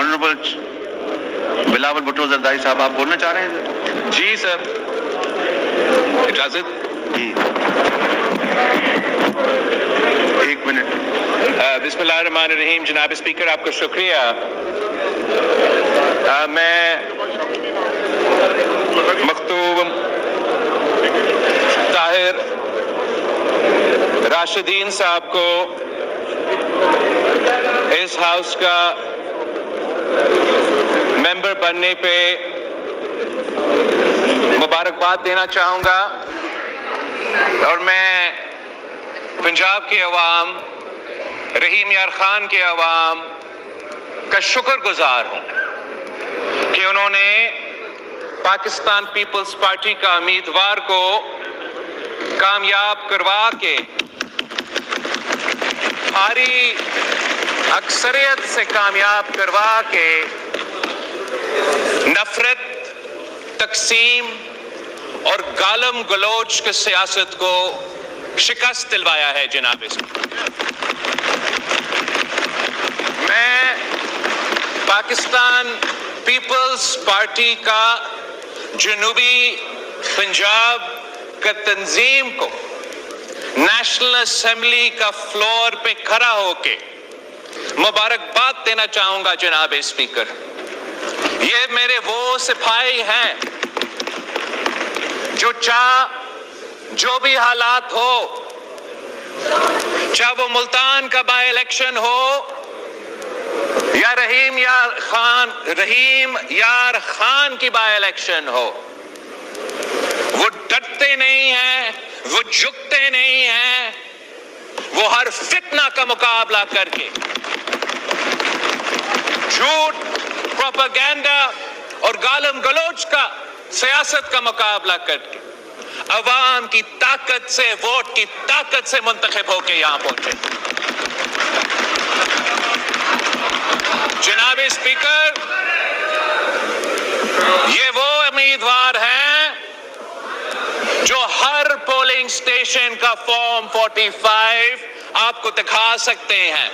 Honourable Bilawal Bhutto Zardari صاحب، آپ بولنا چاہ رہے ہیں؟ جی سر، اجازت؟ جی ایک منٹ۔ بسم اللہ الرحمن الرحیم۔ جناب اسپیکر، آپ کا شکریہ۔ میں مختوم طاہر راشدین صاحب کو اس ہاؤس کا ممبر بننے پہ مبارکباد دینا چاہوں گا، اور میں پنجاب کے عوام، رحیم یار خان کے عوام کا شکر گزار ہوں کہ انہوں نے پاکستان پیپلز پارٹی کا امیدوار کو کامیاب کروا کے، بھاری اکثریت سے کامیاب کروا کے نفرت، تقسیم اور گالم گلوچ کی سیاست کو شکست دلوایا ہے۔ جناب اسپیکر، میں پاکستان پیپلز پارٹی کا جنوبی پنجاب کا تنظیم کو نیشنل اسمبلی کا فلور پہ کھڑا ہو کے مبارکباد دینا چاہوں گا۔ جناب اسپیکر، یہ میرے وہ سپاہی ہیں جو بھی حالات ہو، چاہے وہ ملتان کا بائی الیکشن ہو یا رحیم یار خان کی بائی الیکشن ہو، وہ ڈرتے نہیں ہیں، وہ جھکتے نہیں ہیں، وہ ہر فتنہ کا مقابلہ کر کے، جھوٹ، پروپیگنڈا اور گالم گلوچ کا سیاست کا مقابلہ کر کے عوام کی طاقت سے، ووٹ کی طاقت سے منتخب ہو کے یہاں پہنچے۔ جناب اسپیکر، یہ وہ امیدوار ہیں جو ہر پولنگ سٹیشن کا فارم 45 آپ کو دکھا سکتے ہیں۔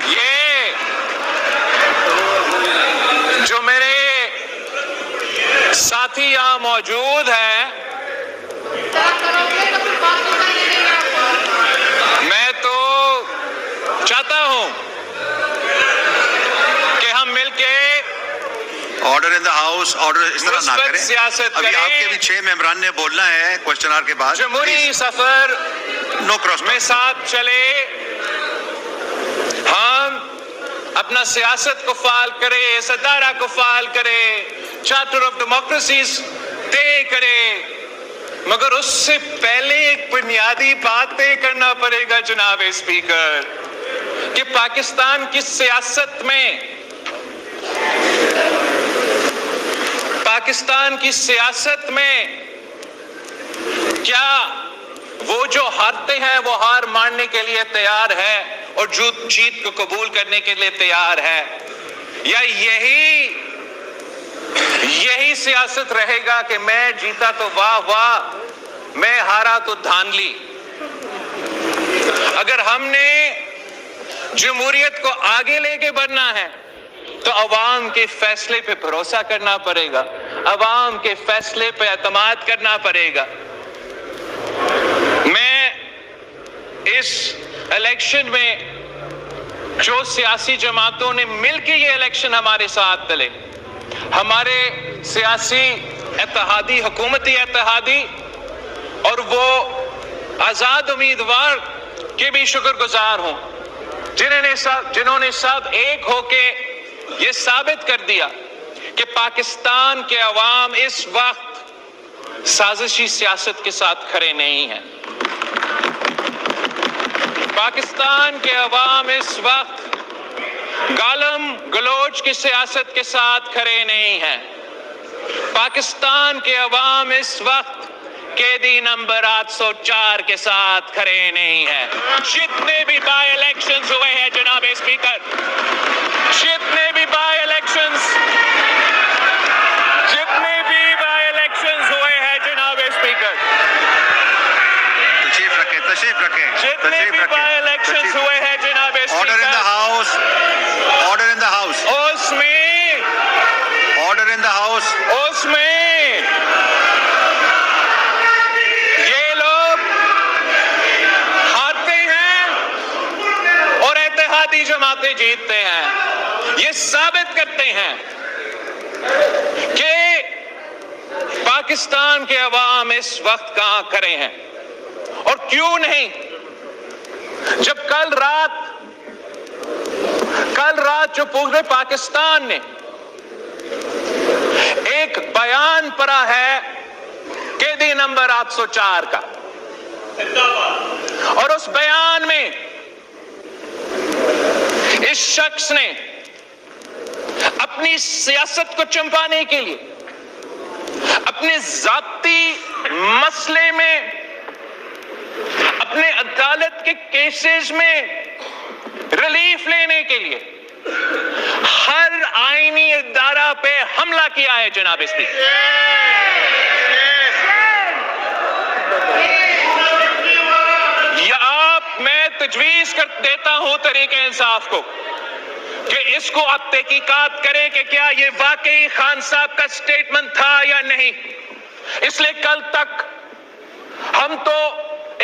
یہ جو میرے ساتھی یہاں موجود ہیں، میں تو چاہتا ہوں کہ ہم مل کے order in the house, order اس طرح نہ کریں۔ سیاست ابھی آپ کے بھی 6 ممبران نے بولنا ہے کوشچن آور کے بعد۔ جمہوری سفر نو کراس میں ساتھ چلے، ہم اپنا سیاست کو فعال کرے، صدارہ کو فعال کرے، چارٹر آف ڈیموکریسیز طے کرے، مگر اس سے پہلے ایک بنیادی بات طے کرنا پڑے گا جناب اسپیکر، کہ پاکستان کی سیاست میں کیا وہ جو ہارتے ہیں وہ ہار ماننے کے لیے تیار ہے اور جیت کو قبول کرنے کے لیے تیار ہے، یا یہی سیاست رہے گا کہ میں جیتا تو واہ واہ، میں ہارا تو دھاندلی۔ اگر ہم نے جمہوریت کو آگے لے کے بڑھنا ہے تو عوام کے فیصلے پہ بھروسہ کرنا پڑے گا، عوام کے فیصلے پہ اعتماد کرنا پڑے گا۔ میں اس الیکشن میں جو سیاسی جماعتوں نے مل کے یہ الیکشن ہمارے ساتھ چلے، ہمارے سیاسی اتحادی، حکومتی اتحادی اور وہ آزاد امیدوار کے بھی شکر گزار ہوں جنہوں نے سب ایک ہو کے یہ ثابت کر دیا کہ پاکستان کے عوام اس وقت سازشی سیاست کے ساتھ کھڑے نہیں ہیں۔ پاکستان کے عوام اس وقت گالم گلوچ کی سیاست کے ساتھ کھڑے نہیں ہیں۔ پاکستان کے عوام اس وقت قیدی نمبر 804 کے ساتھ کھڑے نہیں ہیں۔ جتنے بھی بائی الیکشنز ہوئے ہیں جناب اسپیکر، جتنے بھی بائی الیکشنز ہوئے ہیں جناب اسپیکر، تشریف رکھیں جتنے بھی بائی الیکشنز ہوئے ہیں جناب اسپیکر، बड़ी जमातें जीतते हैं, ये साबित करते हैं कि पाकिस्तान के अवाम इस वक्त कहां खड़े हैं और क्यों नहीं। जब कल रात जो पूरे पाकिस्तान ने एक बयान पढ़ा है कैदी नंबर 804 का, और उस बयान में इस शख्स ने अपनी सियासत को चंपाने के लिए, अपने जाती मसले में, अपने अदालत के केसेस में रिलीफ लेने के लिए हर आईनी इदारा पे हमला किया है जनाब स्पीकर। मैं तजवीज कर देता हूं तरीके इंसाफ को कि इसको आप तहकीकात करें कि क्या ये वाकई खान साहब का स्टेटमेंट था या नहीं। इसलिए कल तक हम तो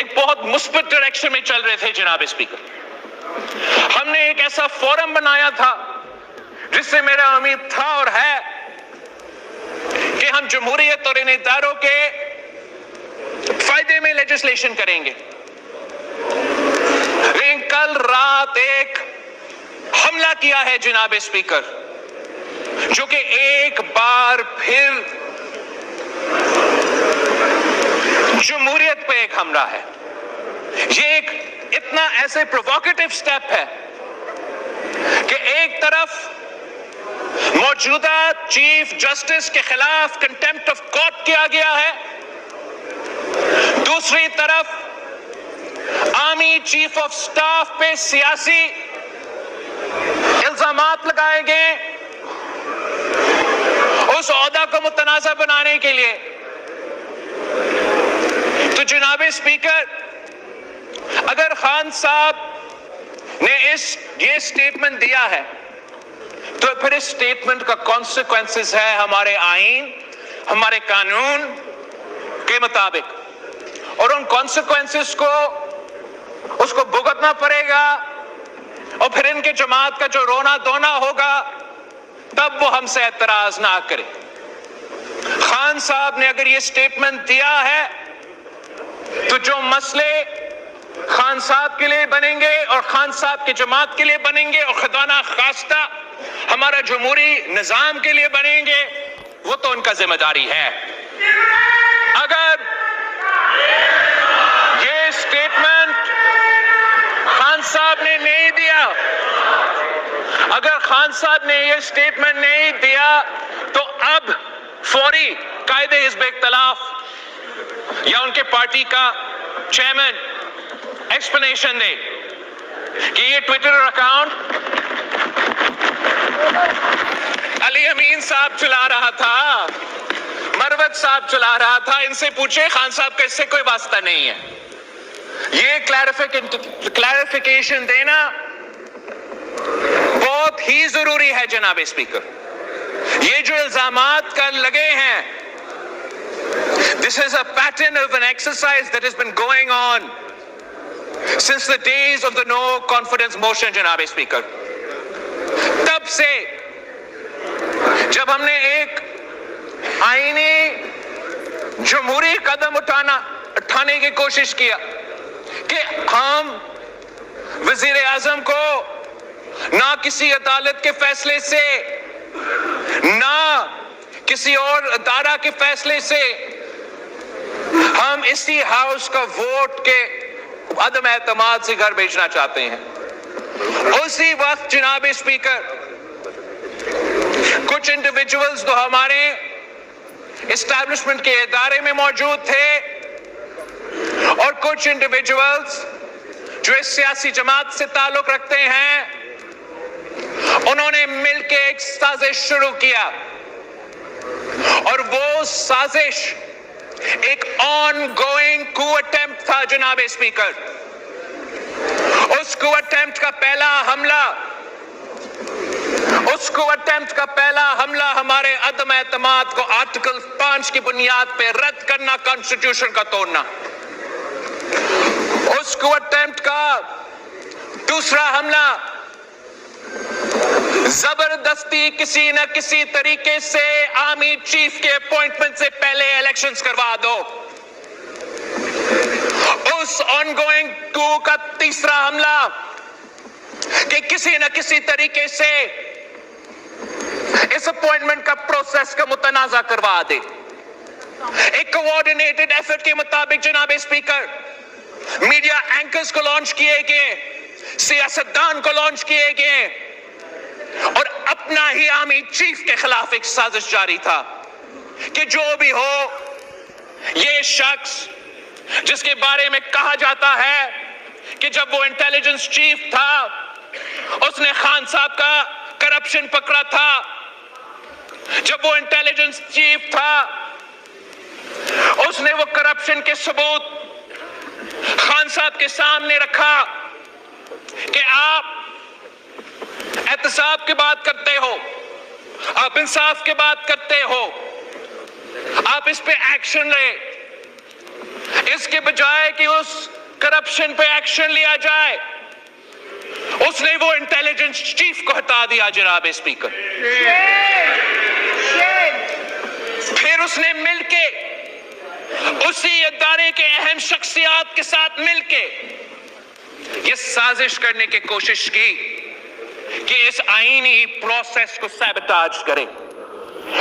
एक बहुत मुस्बित डायरेक्शन में चल रहे थे जनाब स्पीकर। हमने एक ऐसा फोरम बनाया था जिससे मेरा उम्मीद था और है कि हम जमहूरियत और इन इदारों के फायदे में लेजिस्लेशन करेंगे। लेकिन कल रात एक हमला किया है जनाब स्पीकर, जो कि एक बार फिर जमहूरियत पे एक हमला है। ये एक इतना ऐसे प्रोवोकेटिव स्टेप है कि एक तरफ मौजूदा चीफ जस्टिस के खिलाफ कंटेम्प्ट ऑफ कोर्ट किया गया है, दूसरी तरफ आर्मी चीफ ऑफ स्टाफ पे सियासी इल्जामात लगाए गए उस ओहदा को मुतनाज़ा बनाने के लिए। तो जनाब स्पीकर, अगर खान साहब ने ये स्टेटमेंट दिया है तो फिर इस स्टेटमेंट का कॉन्सिक्वेंसेस है हमारे आईन, हमारे कानून के मुताबिक, और उन कॉन्सिक्वेंसेस को उसको भुगतना पड़ेगा। और फिर इनके जमात का जो रोना धोना होगा तब वो हमसे एतराज ना करे। खान साहब ने अगर ये स्टेटमेंट दिया है तो जो मसले खान साहब के लिए बनेंगे और खान साहब की जमात के लिए बनेंगे और खुदाना खास्ता हमारा जमहूरी निजाम के लिए बनेंगे, वो तो उनका जिम्मेदारी है। अगर ये स्टेटमेंट खान साहब ने नहीं दिया, अगर खान साहब ने ये स्टेटमेंट नहीं दिया तो अब फौरी कायदे हिज़्ब इख्तिलाफ या उनके पार्टी का चेयरमैन एक्सप्लेनेशन दे कि ये ट्विटर अकाउंट अली अमीन साहब चला रहा था, मरवत साहब चला रहा था, इनसे पूछे, खान साहब का इससे कोई वास्ता नहीं है। ये क्लैरिफिकेशन देना बहुत ही जरूरी है जनाब स्पीकर। ये जो इल्जामात कल लगे हैं, this is a pattern of an exercise that has been going on since the days of the no confidence motion जनाब स्पीकर। तब से जब हमने एक आईनी जमहूरी कदम उठाने की कोशिश किया कि हम वजीर आजम को ना किसी अदालत के फैसले से ना किसी और अदारा के फैसले से हम इसी हाउस का वोट के अदम एतमाद से घर भेजना चाहते हैं। उसी वक्त जनाब स्पीकर कुछ इंडिविजुअल्स तो हमारे एस्टैब्लिशमेंट के इदारे में मौजूद थे और कुछ इंडिविजुअल्स जो इस सियासी जमात से ताल्लुक रखते हैं, उन्होंने मिलकर एक साजिश शुरू किया और वो साजिश एक ऑनगोइंग कू अटेम्प्ट था जनाब स्पीकर। उस कू अटेम्प्ट का पहला हमला हमारे अदम एतमाद को आर्टिकल 5 की बुनियाद पे रद्द करना, कॉन्स्टिट्यूशन का तोड़ना। उस कू अटेम्प्ट का दूसरा हमला जबरदस्ती किसी न किसी तरीके से आर्मी चीफ के अपॉइंटमेंट से पहले इलेक्शंस करवा दो। उस ऑनगोइंग कू का तीसरा हमला कि किसी न किसी तरीके से इस अपॉइंटमेंट का प्रोसेस का मुतनाजा करवा दे। एक कोऑर्डिनेटेड एफर्ट के मुताबिक जनाब स्पीकर, मीडिया एंकर्स को लॉन्च किए गए, सियासतदान को लॉन्च किए गए और अपना ही आर्मी चीफ के खिलाफ एक साजिश जारी था कि जो भी हो, ये शख्स जिसके बारे में कहा जाता है कि जब वो इंटेलिजेंस चीफ था उसने खान साहब का करप्शन पकड़ा था, जब वो इंटेलिजेंस चीफ था उसने वो करप्शन के सबूत खान साहब के सामने रखा कि आप एहतसाब की बात करते हो, आप इंसाफ की बात करते हो, आप इस पे एक्शन ले। इसके बजाय कि उस करप्शन पे एक्शन लिया जाए, उसने वो इंटेलिजेंस चीफ को हटा दिया जनाब स्पीकर। फिर उसने मिलके उसी इदारे के अहम शख्सियात के साथ मिलके ये साजिश करने की कोशिश की कि इस आईनी प्रोसेस को सैबोटाज करे।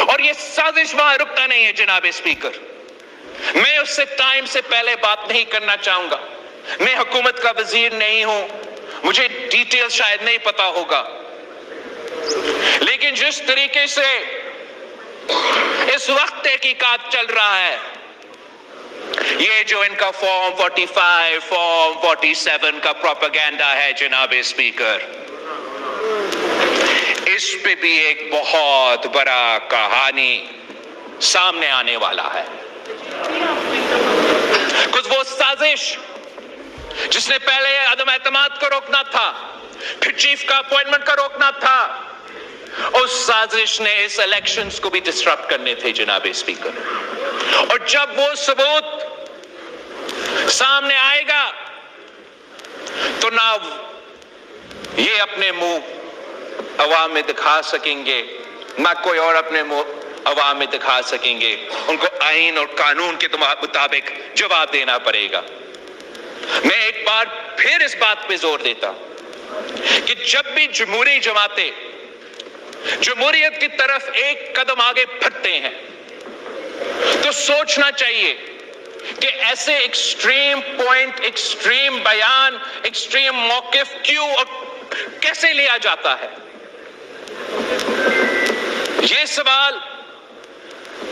और ये साजिश वहां रुकता नहीं है जनाब स्पीकर। मैं उससे टाइम से पहले बात नहीं करना चाहूंगा। मैं हुकूमत का वजीर नहीं हूं, मुझे डिटेल शायद नहीं पता होगा, लेकिन जिस तरीके से इस वक्त तहकीकात चल रहा है, ये जो इनका फॉर्म 45, फॉर्म 47 का प्रोपेगेंडा है जनाब स्पीकर, इस पे भी एक बहुत बड़ा कहानी सामने आने वाला है। कुछ वो साजिश जिसने पहले अदम एतमाद को रोकना था, फिर चीफ का अपॉइंटमेंट का रोकना था, उस साजिश ने इस इलेक्शंस को भी डिस्टर्ब करने थे जनाब स्पीकर। और जब वो सबूत सामने आएगा तो ना ये अपने मुंह अवाम में दिखा सकेंगे, ना कोई और अपने मुंह अवाम में दिखा सकेंगे। उनको आईन और कानून के मुताबिक जवाब देना पड़ेगा। मैं एक बार फिर इस बात पे जोर देता कि जब भी जमहूरी जमातें जमहूरियत की तरफ एक कदम आगे बढ़ते हैं तो सोचना चाहिए कि ऐसे एक्सट्रीम पॉइंट, एक्सट्रीम बयान, एक्सट्रीम मौकिफ क्यों और कैसे लिया जाता है। ये सवाल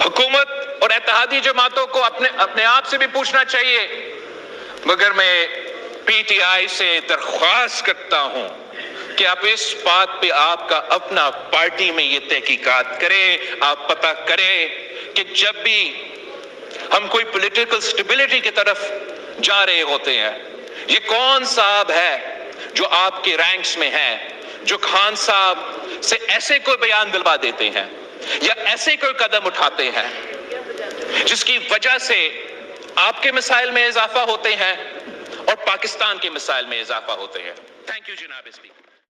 हुकूमत और इत्तेहादी जमातों को अपने आप से भी पूछना चाहिए, मगर मैं पीटीआई से दरख्वास्त करता हूं कि आप इस बात पे आपका अपना पार्टी में ये तहकीकात करें, आप पता करें कि जब भी हम कोई पॉलिटिकल स्टेबिलिटी की तरफ जा रहे होते हैं, ये कौन साहब है जो आपके रैंक्स में है, जो खान साहब से ऐसे कोई बयान दिलवा देते हैं या ऐसे कोई कदम उठाते हैं जिसकी वजह से आपके मिसाइल में इजाफा होते हैं और पाकिस्तान के मिसाइल में इजाफा होते हैं। थैंक यू जनाब स्पीकर।